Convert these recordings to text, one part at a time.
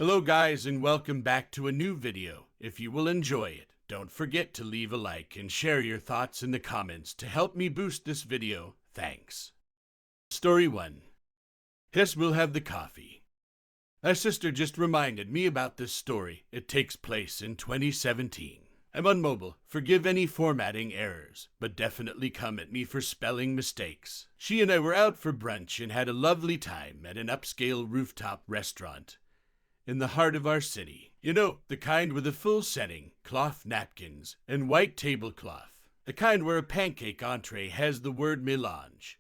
Hello guys and welcome back to a new video. If you will enjoy it, don't forget to leave a like and share your thoughts in the comments to help me boost this video. Thanks. Story 1. Yes, we'll have the coffee. My sister just reminded me about this story. It takes place in 2017. I'm on mobile. Forgive any formatting errors, but definitely come at me for spelling mistakes. She and I were out for brunch and had a lovely time at an upscale rooftop restaurant in the heart of our city. You know, the kind with a full setting, cloth napkins, and white tablecloth. The kind where a pancake entree has the word melange,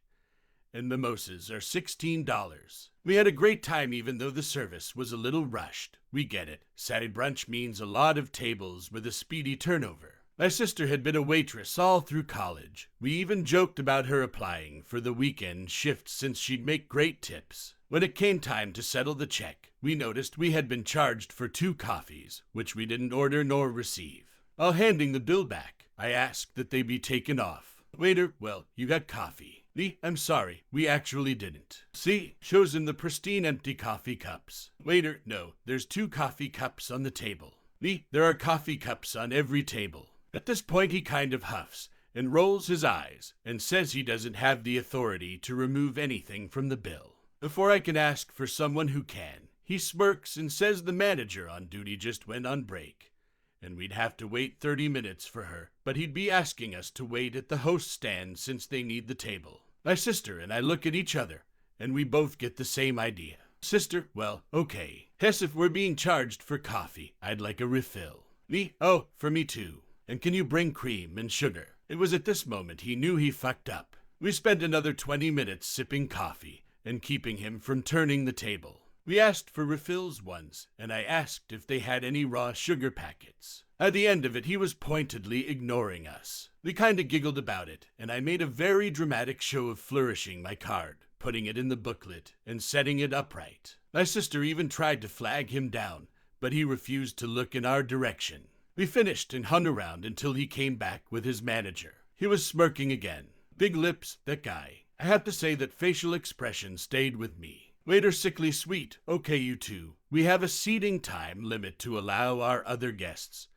and mimosas are $16. We had a great time even though the service was a little rushed. We get it. Saturday brunch means a lot of tables with a speedy turnover. My sister had been a waitress all through college. We even joked about her applying for the weekend shift since she'd make great tips. When it came time to settle the check, we noticed we had been charged for 2 coffees, which we didn't order nor receive. While handing the bill back, I asked that they be taken off. Waiter, well, you got coffee. I'm sorry, we actually didn't. See, shows in the pristine empty coffee cups. Waiter, no, there's 2 coffee cups on the table. There are coffee cups on every table. At this point he kind of huffs and rolls his eyes and says he doesn't have the authority to remove anything from the bill. Before I can ask for someone who can, he smirks and says the manager on duty just went on break, and we'd have to wait 30 minutes for her, but he'd be asking us to wait at the host stand since they need the table. My sister and I look at each other, and we both get the same idea. Sister, well, okay. Hess, if we're being charged for coffee, I'd like a refill. Oh, for me too. And can you bring cream and sugar? It was at this moment he knew he fucked up. We spent another 20 minutes sipping coffee and keeping him from turning the table. We asked for refills once, and I asked if they had any raw sugar packets. At the end of it, he was pointedly ignoring us. We kinda giggled about it, and I made a very dramatic show of flourishing my card, putting it in the booklet, and setting it upright. My sister even tried to flag him down, but he refused to look in our direction. We finished and hung around until he came back with his manager. He was smirking again. Big lips, that guy. I have to say that facial expression stayed with me. Waiter, sickly sweet. Okay, you two. We have a seating time limit to allow our other guests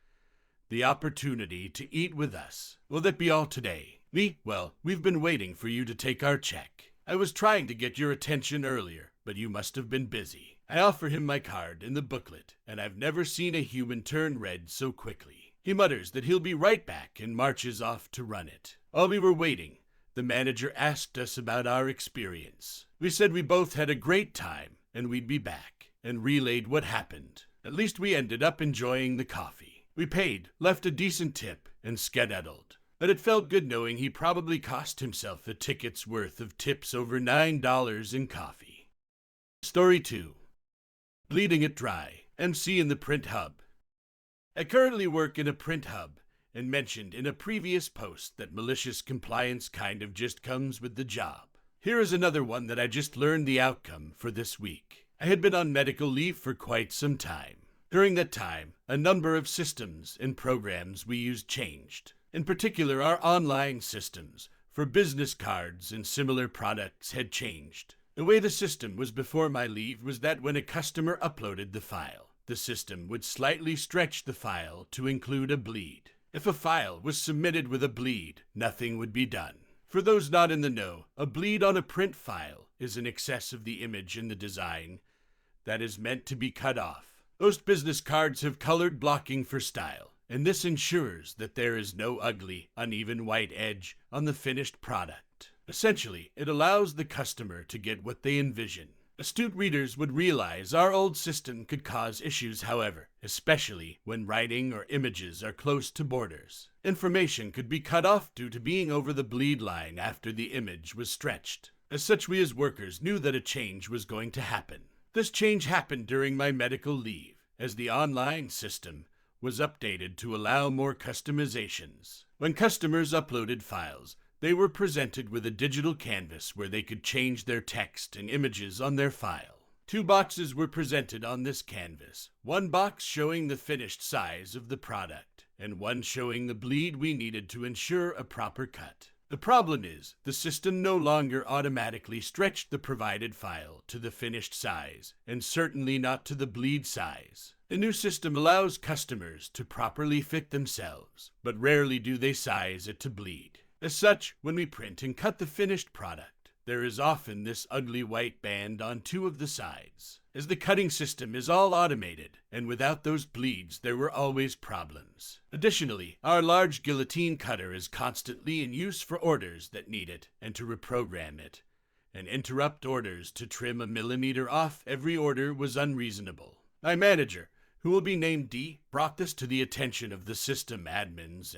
the opportunity to eat with us. Will that be all today? Well, we've been waiting for you to take our check. I was trying to get your attention earlier, but you must have been busy. I offer him my card in the booklet, and I've never seen a human turn red so quickly. He mutters that he'll be right back and marches off to run it. While we were waiting, the manager asked us about our experience. We said we both had a great time and we'd be back, and relayed what happened. At least we ended up enjoying the coffee. We paid, left a decent tip, and skedaddled. But it felt good knowing he probably cost himself a ticket's worth of tips over $9 in coffee. Story 2. Bleeding it dry. MC in the print hub. I currently work in a print hub, and mentioned in a previous post that malicious compliance kind of just comes with the job. Here is another one that I just learned the outcome for this week. I had been on medical leave for quite some time. During that time, a number of systems and programs we used changed. In particular, our online systems for business cards and similar products had changed. The way the system was before my leave was that when a customer uploaded the file, the system would slightly stretch the file to include a bleed. If a file was submitted with a bleed, nothing would be done. For those not in the know, a bleed on a print file is in excess of the image in the design that is meant to be cut off. Most business cards have colored blocking for style, and this ensures that there is no ugly, uneven white edge on the finished product. Essentially, it allows the customer to get what they envision. Astute readers would realize our old system could cause issues, however, especially when writing or images are close to borders. Information could be cut off due to being over the bleed line after the image was stretched. As such, we as workers knew that a change was going to happen. This change happened during my medical leave, as the online system was updated to allow more customizations. When customers uploaded files, they were presented with a digital canvas where they could change their text and images on their file. 2 boxes were presented on this canvas, 1 box showing the finished size of the product, and 1 showing the bleed we needed to ensure a proper cut. The problem is, the system no longer automatically stretched the provided file to the finished size, and certainly not to the bleed size. The new system allows customers to properly fit themselves, but rarely do they size it to bleed. As such, when we print and cut the finished product, there is often this ugly white band on two of the sides. As the cutting system is all automated, and without those bleeds there were always problems. Additionally, our large guillotine cutter is constantly in use for orders that need it, and to reprogram it. And interrupt orders to trim a millimeter off every order was unreasonable. My manager, who will be named D, brought this to the attention of the system admins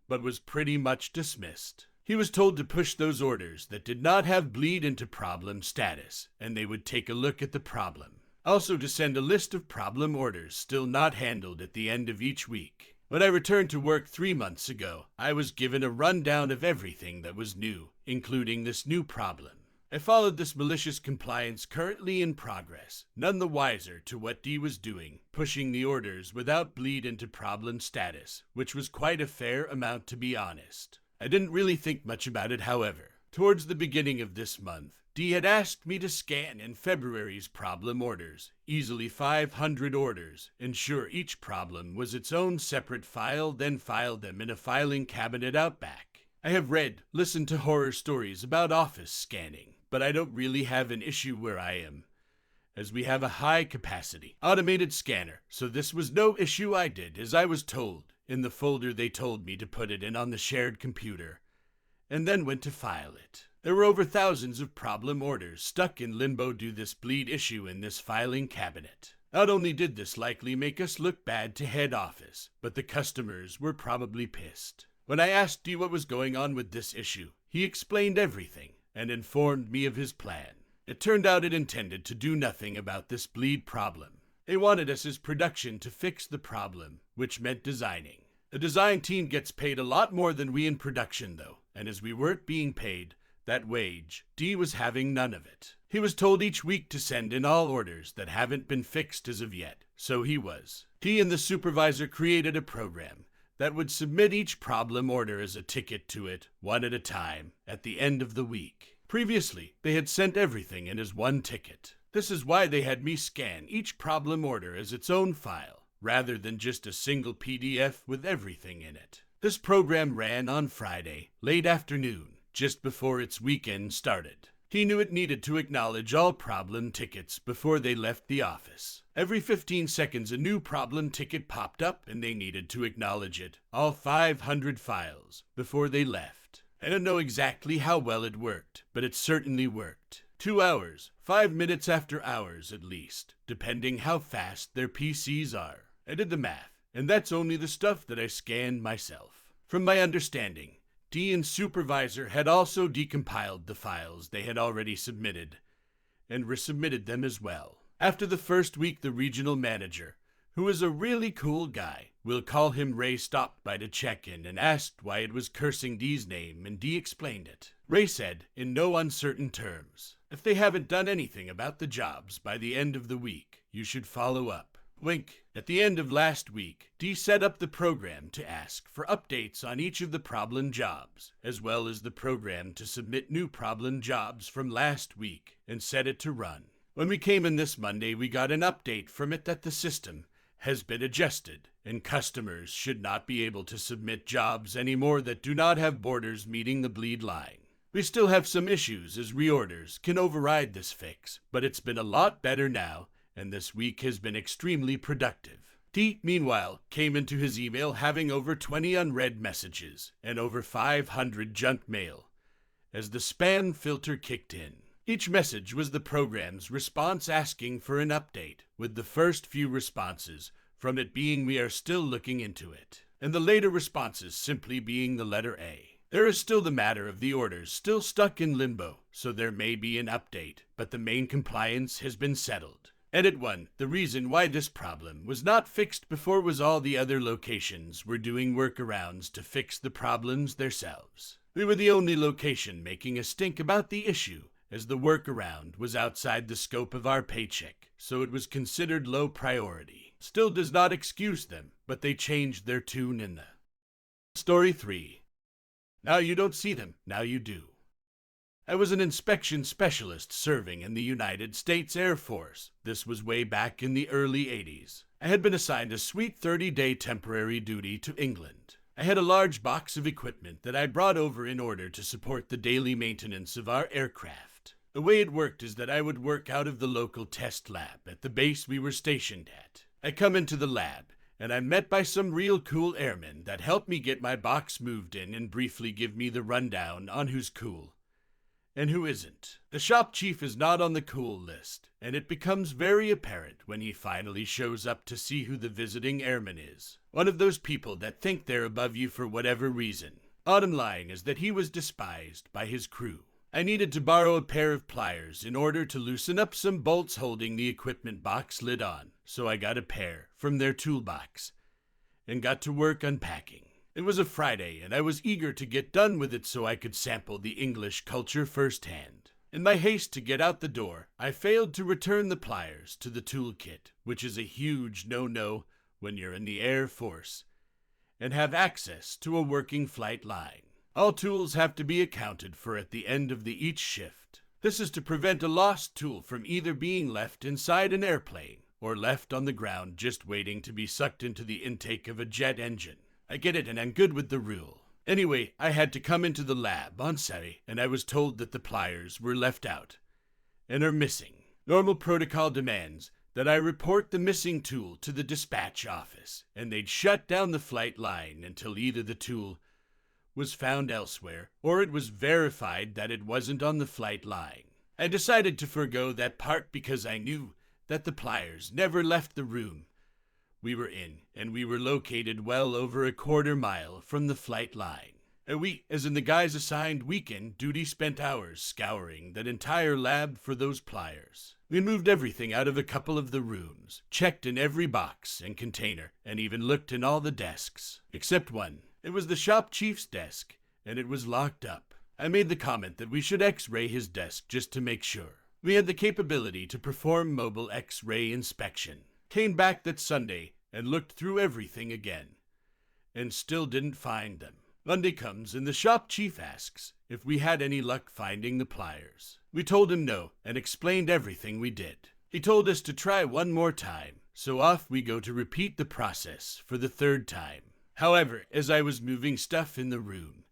but was pretty much dismissed. He was told to push those orders that did not have bleed into problem status, and they would take a look at the problem. Also to send a list of problem orders still not handled at the end of each week. When I returned to work 3 months ago, I was given a rundown of everything that was new, including this new problem. I followed this malicious compliance currently in progress, none the wiser to what D was doing, pushing the orders without bleed into problem status, which was quite a fair amount to be honest. I didn't really think much about it, however. Towards the beginning of this month, D had asked me to scan in February's problem orders, easily 500 orders, ensure each problem was its own separate file, then file them in a filing cabinet out back. I have listened to horror stories about office scanning, but I don't really have an issue where I am, as we have a high-capacity automated scanner, so this was no issue. I did as I was told in the folder they told me to put it in on the shared computer, and then went to file it. There were over thousands of problem orders stuck in limbo due to this bleed issue in this filing cabinet. Not only did this likely make us look bad to head office, but the customers were probably pissed. When I asked D what was going on with this issue, he explained everything and informed me of his plan. It turned out it intended to do nothing about this bleed problem. They wanted us as production to fix the problem, which meant designing. The design team gets paid a lot more than we in production though, and as we weren't being paid that wage, D was having none of it. He was told each week to send in all orders that haven't been fixed as of yet, so he was. He and the supervisor created a program that would submit each problem order as a ticket to it, one at a time, at the end of the week. Previously, they had sent everything in as one ticket. This is why they had me scan each problem order as its own file, rather than just a single PDF with everything in it. This program ran on Friday, late afternoon, just before its weekend started. He knew it needed to acknowledge all problem tickets before they left the office. Every 15 seconds a new problem ticket popped up and they needed to acknowledge it, all 500 files, before they left. I don't know exactly how well it worked, but it certainly worked. 2 hours, 5 minutes after hours at least, depending how fast their PCs are. I did the math, and that's only the stuff that I scanned myself. From my understanding, D and supervisor had also decompiled the files they had already submitted, and resubmitted them as well. After the first week, the regional manager, who is a really cool guy, we'll call him Ray, stopped by to check in and asked why it was cursing D's name, and D explained it. Ray said, in no uncertain terms, if they haven't done anything about the jobs by the end of the week, you should follow up. Wink. At the end of last week, D set up the program to ask for updates on each of the problem jobs, as well as the program to submit new problem jobs from last week, and set it to run. When we came in this Monday, we got an update from it that the system has been adjusted, and customers should not be able to submit jobs anymore that do not have borders meeting the bleed line. We still have some issues as reorders can override this fix, but it's been a lot better now, and this week has been extremely productive. D, meanwhile, came into his email having over 20 unread messages and over 500 junk mail, as the spam filter kicked in. Each message was the program's response asking for an update, with the first few responses from it being "we are still looking into it," and the later responses simply being the letter A. There is still the matter of the orders still stuck in limbo, so there may be an update, but the main compliance has been settled. Edit 1. The reason why this problem was not fixed before was all the other locations were doing workarounds to fix the problems themselves. We were the only location making a stink about the issue, as the workaround was outside the scope of our paycheck, so it was considered low priority. Still does not excuse them, but they changed their tune in the Story 3. Now you don't see them, now you do. I was an inspection specialist serving in the United States Air Force. This was way back in the early 80s. I had been assigned a sweet 30-day temporary duty to England. I had a large box of equipment that I brought over in order to support the daily maintenance of our aircraft. The way it worked is that I would work out of the local test lab at the base we were stationed at. I come into the lab, and I'm met by some real cool airmen that help me get my box moved in and briefly give me the rundown on who's cool and who isn't. The shop chief is not on the cool list, and it becomes very apparent when he finally shows up to see who the visiting airman is. One of those people that think they're above you for whatever reason. Bottom line is that he was despised by his crew. I needed to borrow a pair of pliers in order to loosen up some bolts holding the equipment box lid on, so I got a pair from their toolbox and got to work unpacking. It was a Friday, and I was eager to get done with it so I could sample the English culture firsthand. In my haste to get out the door, I failed to return the pliers to the toolkit, which is a huge no-no when you're in the Air Force and have access to a working flight line. All tools have to be accounted for at the end of each shift. This is to prevent a lost tool from either being left inside an airplane or left on the ground just waiting to be sucked into the intake of a jet engine. I get it, and I'm good with the rule. Anyway, I had to come into the lab on Saturday, and I was told that the pliers were left out and are missing. Normal protocol demands that I report the missing tool to the dispatch office, and they'd shut down the flight line until either the tool was found elsewhere or it was verified that it wasn't on the flight line. I decided to forego that part because I knew that the pliers never left the room we were in, and we were located well over a quarter-mile from the flight line. And we, as in the guys assigned weekend duty, spent hours scouring that entire lab for those pliers. We moved everything out of a couple of the rooms, checked in every box and container, and even looked in all the desks, except one. It was the shop chief's desk, and it was locked up. I made the comment that we should X-ray his desk just to make sure. We had the capability to perform mobile X-ray inspection. Came back that Sunday and looked through everything again, and still didn't find them. Monday comes, and the shop chief asks if we had any luck finding the pliers. We told him no, and explained everything we did. He told us to try one more time, so off we go to repeat the process for the third time. However, as I was moving stuff in the room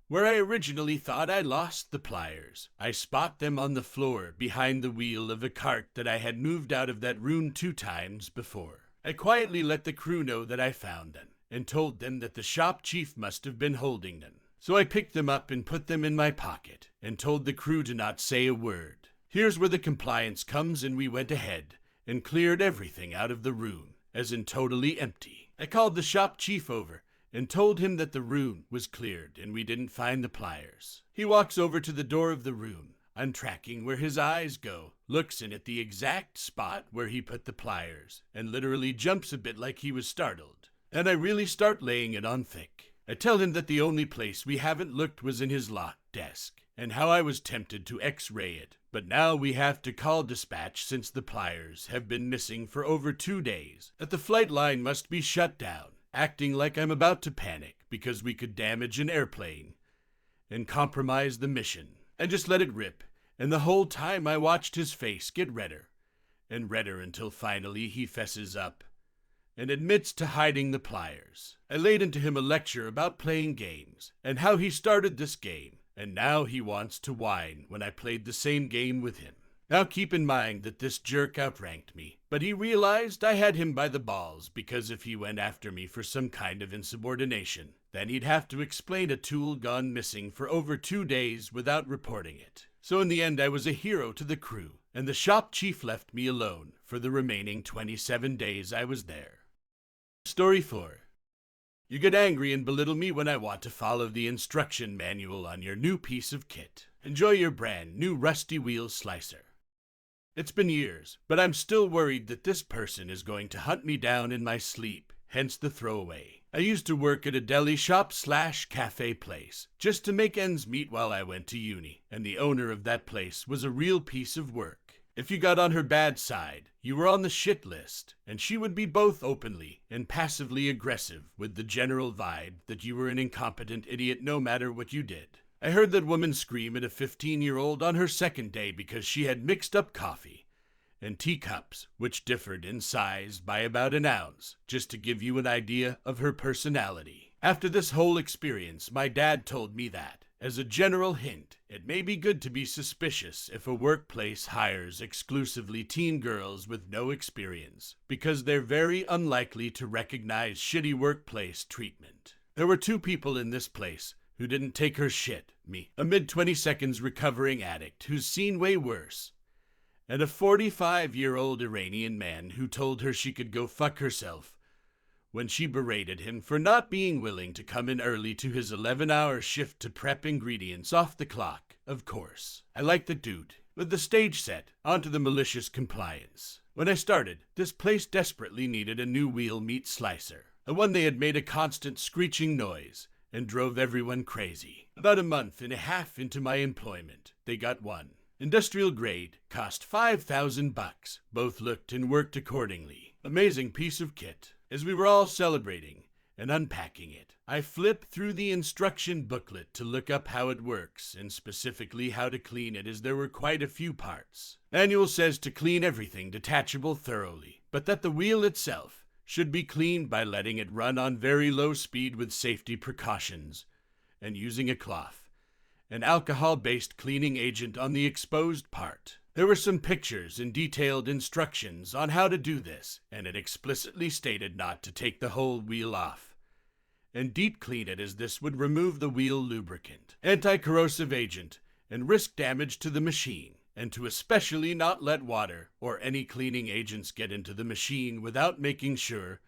where I originally thought I lost the pliers, I spot them on the floor behind the wheel of a cart that I had moved out of that room 2 times before. I quietly let the crew know that I found them, and told them that the shop chief must have been holding them. So I picked them up and put them in my pocket, and told the crew to not say a word. Here's where the compliance comes, and we went ahead and cleared everything out of the room, as in totally empty. I called the shop chief over and told him that the room was cleared and we didn't find the pliers. He walks over to the door of the room, I'm tracking where his eyes go, looks in at the exact spot where he put the pliers, and literally jumps a bit like he was startled. And I really start laying it on thick. I tell him that the only place we haven't looked was in his locked desk, and how I was tempted to X-ray it, but now we have to call dispatch since the pliers have been missing for over 2 days, that the flight line must be shut down, acting like I'm about to panic because we could damage an airplane and compromise the mission. And just let it rip, and the whole time I watched his face get redder and redder until finally he fesses up and admits to hiding the pliers. I laid into him a lecture about playing games and how he started this game, and now he wants to whine when I played the same game with him. Now keep in mind that this jerk outranked me, but he realized I had him by the balls because if he went after me for some kind of insubordination, then he'd have to explain a tool gone missing for over 2 days without reporting it. So in the end, I was a hero to the crew, and the shop chief left me alone for the remaining 27 days I was there. Story 4. You get angry and belittle me when I want to follow the instruction manual on your new piece of kit. Enjoy your brand new rusty wheel slicer. It's been years, but I'm still worried that this person is going to hunt me down in my sleep, hence the throwaway. I used to work at a deli shop/cafe place, just to make ends meet while I went to uni, and the owner of that place was a real piece of work. If you got on her bad side, you were on the shit list, and she would be both openly and passively aggressive with the general vibe that you were an incompetent idiot no matter what you did. I heard that woman scream at a 15-year-old on her second day because she had mixed up coffee and teacups, which differed in size by about an ounce, just to give you an idea of her personality. After this whole experience, my dad told me that, as a general hint, it may be good to be suspicious if a workplace hires exclusively teen girls with no experience, because they're very unlikely to recognize shitty workplace treatment. There were 2 people in this place who didn't take her shit, me, a mid-20-seconds recovering addict who's seen way worse, and a 45-year-old Iranian man who told her she could go fuck herself when she berated him for not being willing to come in early to his 11-hour shift to prep ingredients off the clock. Of course, I like the dude. With the stage set, onto the malicious compliance. When I started, this place desperately needed a new wheel meat slicer, the one they had made a constant screeching noise and drove everyone crazy. About a month and a half into my employment, they got one. Industrial grade, cost $5,000. Both looked and worked accordingly. Amazing piece of kit. As we were all celebrating and unpacking it, I flipped through the instruction booklet to look up how it works, and specifically how to clean it, as there were quite a few parts. Manual says to clean everything detachable thoroughly, but that the wheel itself should be cleaned by letting it run on very low speed with safety precautions, and using a cloth, an alcohol-based cleaning agent on the exposed part. There were some pictures and detailed instructions on how to do this, and it explicitly stated not to take the whole wheel off and deep clean it, as this would remove the wheel lubricant, anti-corrosive agent, and risk damage to the machine, and to especially not let water or any cleaning agents get into the machine without making sure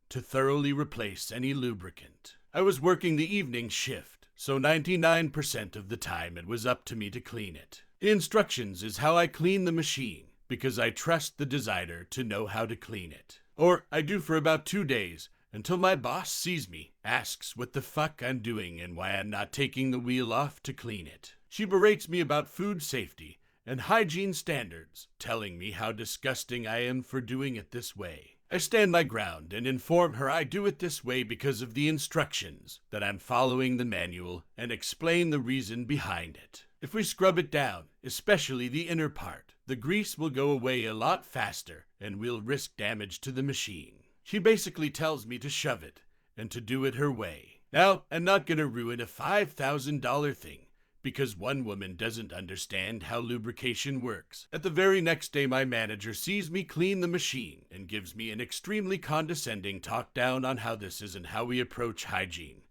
to thoroughly replace any lubricant. I was working the evening shift, so 99% of the time it was up to me to clean it. The instructions is how I clean the machine, because I trust the designer to know how to clean it. Or I do for about 2 days, until my boss sees me, asks what the fuck I'm doing and why I'm not taking the wheel off to clean it. She berates me about food safety and hygiene standards, telling me how disgusting I am for doing it this way. I stand my ground and inform her I do it this way because of the instructions, that I'm following the manual, and explain the reason behind it. If we scrub it down, especially the inner part, the grease will go away a lot faster and we'll risk damage to the machine. She basically tells me to shove it and to do it her way. Now, I'm not gonna ruin a $5,000 thing because one woman doesn't understand how lubrication works. At the very next day, my manager sees me clean the machine and gives me an extremely condescending talk down on how this isn't how we approach hygiene,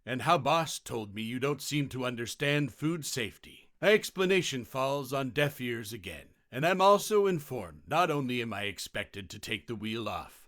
and how boss told me you don't seem to understand food safety. My explanation falls on deaf ears again, and I'm also informed not only am I expected to take the wheel off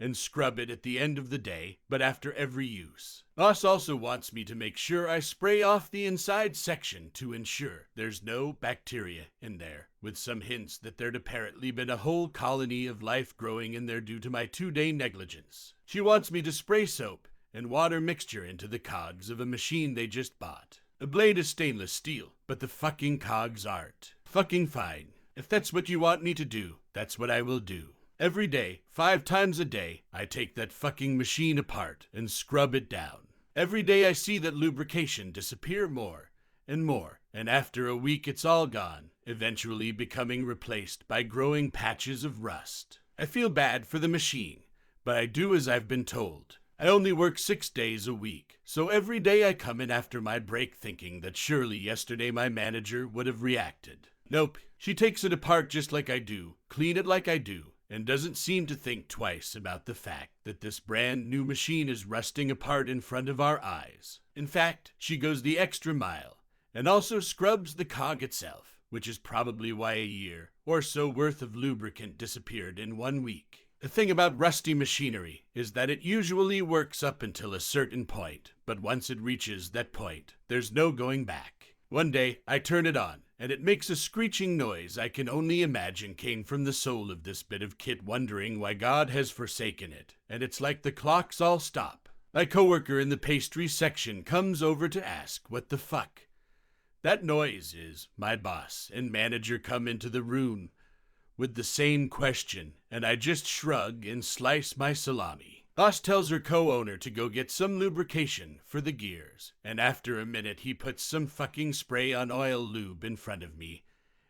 and scrub it at the end of the day, but after every use. Boss also wants me to make sure I spray off the inside section to ensure there's no bacteria in there, with some hints that there'd apparently been a whole colony of life growing in there due to my 2-day negligence. She wants me to spray soap and water mixture into the cogs of a machine they just bought. The blade is stainless steel, but the fucking cogs aren't. Fucking fine. If that's what you want me to do, that's what I will do. Every day, 5 times a day, I take that fucking machine apart and scrub it down. Every day I see that lubrication disappear more, and after a week it's all gone, eventually becoming replaced by growing patches of rust. I feel bad for the machine, but I do as I've been told. I only work 6 days a week, so every day I come in after my break thinking that surely yesterday my manager would have reacted. Nope, she takes it apart just like I do, clean it like I do, and doesn't seem to think twice about the fact that this brand new machine is rusting apart in front of our eyes. In fact, she goes the extra mile, and also scrubs the cog itself, which is probably why a year or so worth of lubricant disappeared in 1 week. The thing about rusty machinery is that it usually works up until a certain point, but once it reaches that point, there's no going back. One day, I turn it on, and it makes a screeching noise I can only imagine came from the soul of this bit of kit wondering why God has forsaken it, and it's like the clocks all stop. My coworker in the pastry section comes over to ask what the fuck That noise is my boss and manager come into the room with the same question, and I just shrug and slice my salami. Boss tells her co-owner to go get some lubrication for the gears, and after a minute he puts some fucking spray on oil lube in front of me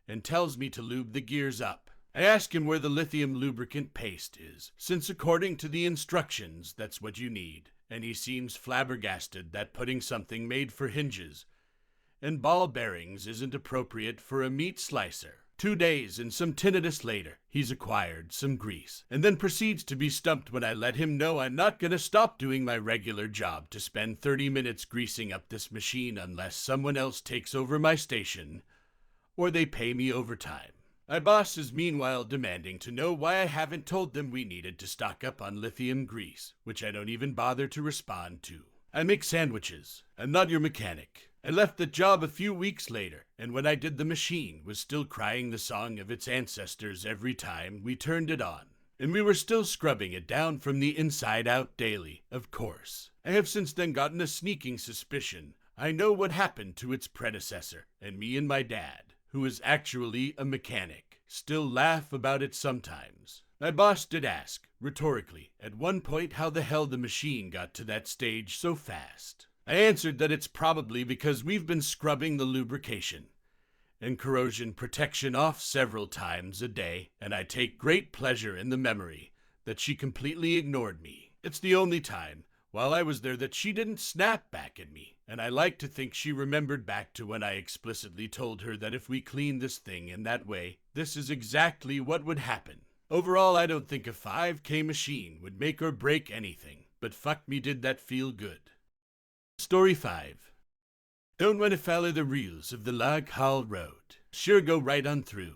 and tells me to lube the gears up. I ask him where the lithium lubricant paste is, since according to the instructions that's what you need, and he seems flabbergasted that putting something made for hinges and ball bearings isn't appropriate for a meat slicer. 2 days and some tinnitus later, he's acquired some grease, and then proceeds to be stumped when I let him know I'm not gonna stop doing my regular job to spend 30 minutes greasing up this machine unless someone else takes over my station, or they pay me overtime. My boss is meanwhile demanding to know why I haven't told them we needed to stock up on lithium grease, which I don't even bother to respond to. I make sandwiches. I'm not your mechanic. I left the job a few weeks later, and when I did the machine was still crying the song of its ancestors every time we turned it on. And we were still scrubbing it down from the inside out daily, of course. I have since then gotten a sneaking suspicion I know what happened to its predecessor, and me and my dad, who is actually a mechanic, still laugh about it sometimes. My boss did ask, rhetorically, at one point how the hell the machine got to that stage so fast. I answered that it's probably because we've been scrubbing the lubrication and corrosion protection off several times a day, and I take great pleasure in the memory that she completely ignored me. It's the only time while I was there that she didn't snap back at me, and I like to think she remembered back to when I explicitly told her that if we cleaned this thing in that way, this is exactly what would happen. Overall, I don't think a 5K machine would make or break anything, but fuck me did that feel good. Story 5. Don't want to follow the rules of the Log Hall Road. Sure go right on through.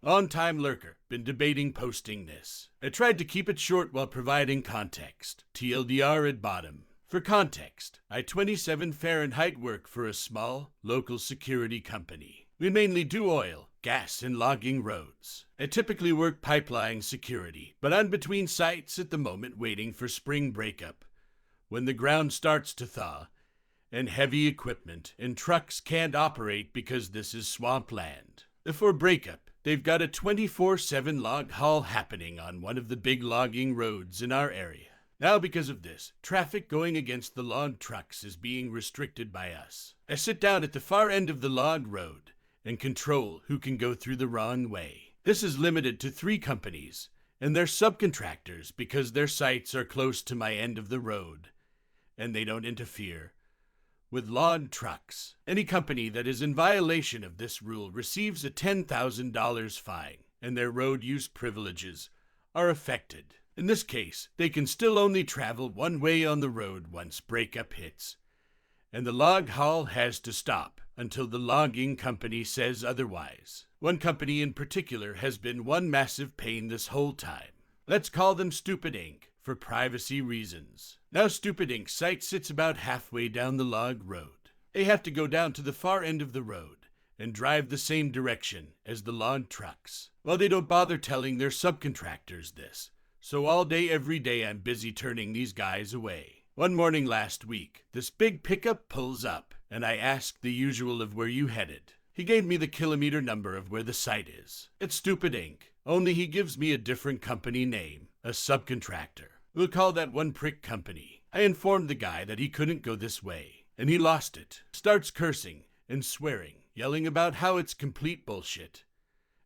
On-time lurker. Been debating posting this. I tried to keep it short while providing context. TLDR at bottom. For context, I 27 Fahrenheit work for a small, local security company. We mainly do oil, gas, and logging roads. I typically work pipeline security, but I'm between sites at the moment waiting for spring breakup, when the ground starts to thaw, and heavy equipment and trucks can't operate because this is swampland. Before breakup, they've got a 24/7 log haul happening on one of the big logging roads in our area. Now because of this, traffic going against the log trucks is being restricted by us. I sit down at the far end of the log road and control who can go through the wrong way. This is limited to 3 companies and their subcontractors because their sites are close to my end of the road, and they don't interfere with log trucks. Any company that is in violation of this rule receives a $10,000 fine, and their road use privileges are affected. In this case, they can still only travel one way on the road once breakup hits, and the log haul has to stop until the logging company says otherwise. One company in particular has been one massive pain this whole time. Let's call them Stupid Inc. for privacy reasons. Now Stupid Inc. site sits about halfway down the log road. They have to go down to the far end of the road and drive the same direction as the log trucks. Well, they don't bother telling their subcontractors this, so all day every day I'm busy turning these guys away. One morning last week, this big pickup pulls up, and I asked the usual of where you headed. He gave me the kilometer number of where the site is. It's Stupid Inc., only he gives me a different company name, a subcontractor. We'll call that one prick company. I informed the guy that he couldn't go this way, and he lost it. Starts cursing and swearing, yelling about how it's complete bullshit,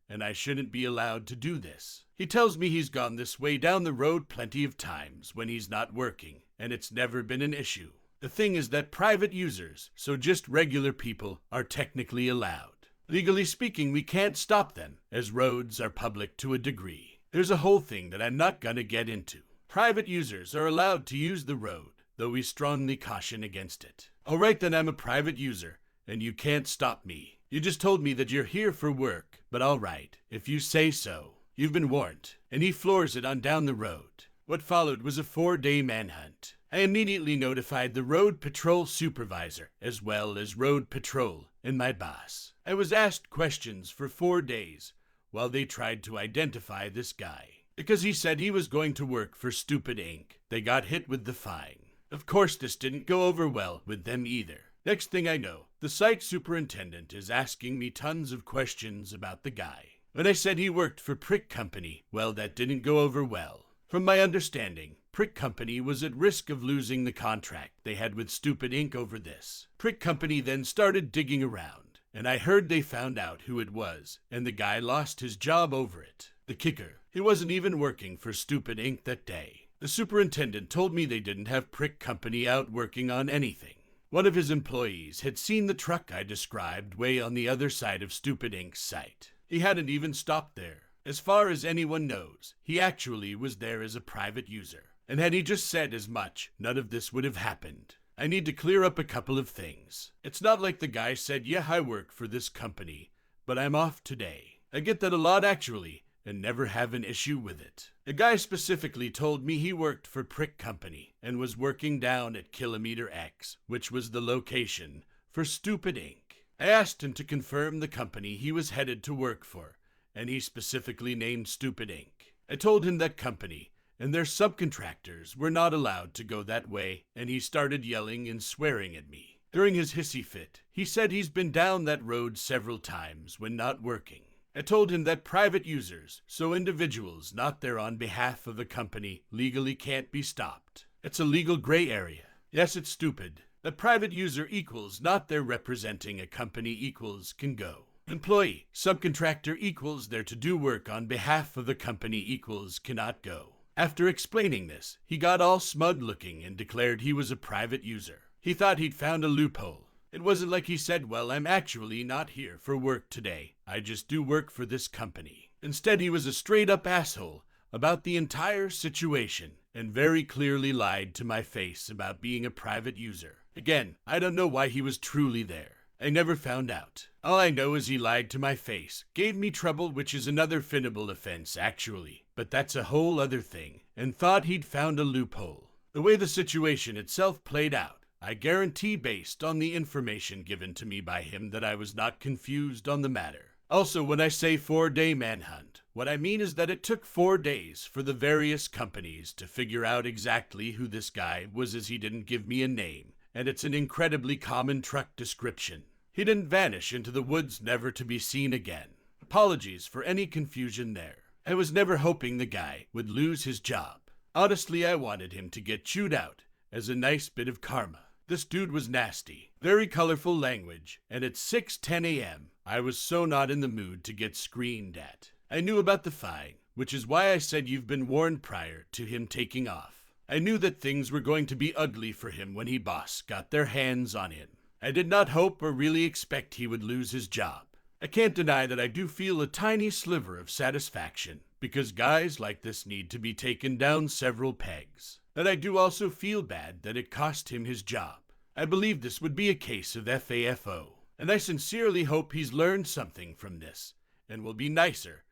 and I shouldn't be allowed to do this. He tells me he's gone this way down the road plenty of times when he's not working, and it's never been an issue. The thing is that private users, so just regular people, are technically allowed. Legally speaking, we can't stop them, as roads are public to a degree. There's a whole thing that I'm not gonna get into. Private users are allowed to use the road, though we strongly caution against it. All right, then I'm a private user, and you can't stop me. You just told me that you're here for work, but all right, if you say so. You've been warned. And he floors it on down the road. What followed was a 4-day manhunt. I immediately notified the road patrol supervisor, as well as road patrol and my boss. I was asked questions for 4 days while they tried to identify this guy. Because he said he was going to work for Stupid Inc., they got hit with the fine. Of course, this didn't go over well with them either. Next thing I know, The site superintendent is asking me tons of questions about the guy. When I said he worked for Prick Company, well, that didn't go over well. From my understanding, Prick Company was at risk of losing the contract they had with Stupid Inc. over this. Prick Company then started digging around, and I heard they found out who it was, and the guy lost his job over it. The kicker, he wasn't even working for Stupid Inc. that day. The superintendent told me they didn't have Prick Company out working on anything. One of his employees had seen the truck I described way on the other side of Stupid Inc.'s site. He hadn't even stopped there. As far as anyone knows, he actually was there as a private user. And had he just said as much, none of this would have happened. I need to clear up a couple of things. It's not like the guy said, yeah, I work for this company, but I'm off today. I get that a lot actually, and never have an issue with it. A guy specifically told me he worked for Prick Company and was working down at Kilometer X, which was the location for Stupid Inc. I asked him to confirm the company he was headed to work for, and he specifically named Stupid Inc. I told him that company and their subcontractors were not allowed to go that way, and he started yelling and swearing at me. During his hissy fit, he said he's been down that road several times when not working. I told him that private users, so individuals not there on behalf of a company, legally can't be stopped. It's a legal gray area. Yes, it's stupid. The private user equals not there representing a company equals can go. Employee, subcontractor equals there to do work on behalf of the company equals cannot go. After explaining this, he got all smug looking and declared he was a private user. He thought he'd found a loophole. It wasn't like he said, well, I'm actually not here for work today. I just do work for this company. Instead, he was a straight-up asshole about the entire situation and very clearly lied to my face about being a private user. Again, I don't know why he was truly there. I never found out. All I know is he lied to my face, gave me trouble, which is another finnable offense, actually, but that's a whole other thing, and thought he'd found a loophole. The way the situation itself played out, I guarantee based on the information given to me by him that I was not confused on the matter. Also, when I say 4-day manhunt, what I mean is that it took 4 days for the various companies to figure out exactly who this guy was, as he didn't give me a name, and it's an incredibly common truck description. He didn't vanish into the woods, never to be seen again. Apologies for any confusion there. I was never hoping the guy would lose his job. Honestly, I wanted him to get chewed out as a nice bit of karma. This dude was nasty, very colorful language, and at 6:10 a.m., I was so not in the mood to get screamed at. I knew about the fine, which is why I said you've been warned prior to him taking off. I knew that things were going to be ugly for him when boss got their hands on him. I did not hope or really expect he would lose his job. I can't deny that I do feel a tiny sliver of satisfaction, because guys like this need to be taken down several pegs. But I do also feel bad that it cost him his job. I believe this would be a case of FAFO, and I sincerely hope he's learned something from this, and will be nicer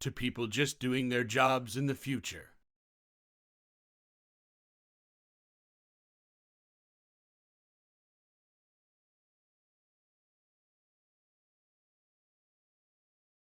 to people just doing their jobs in the future.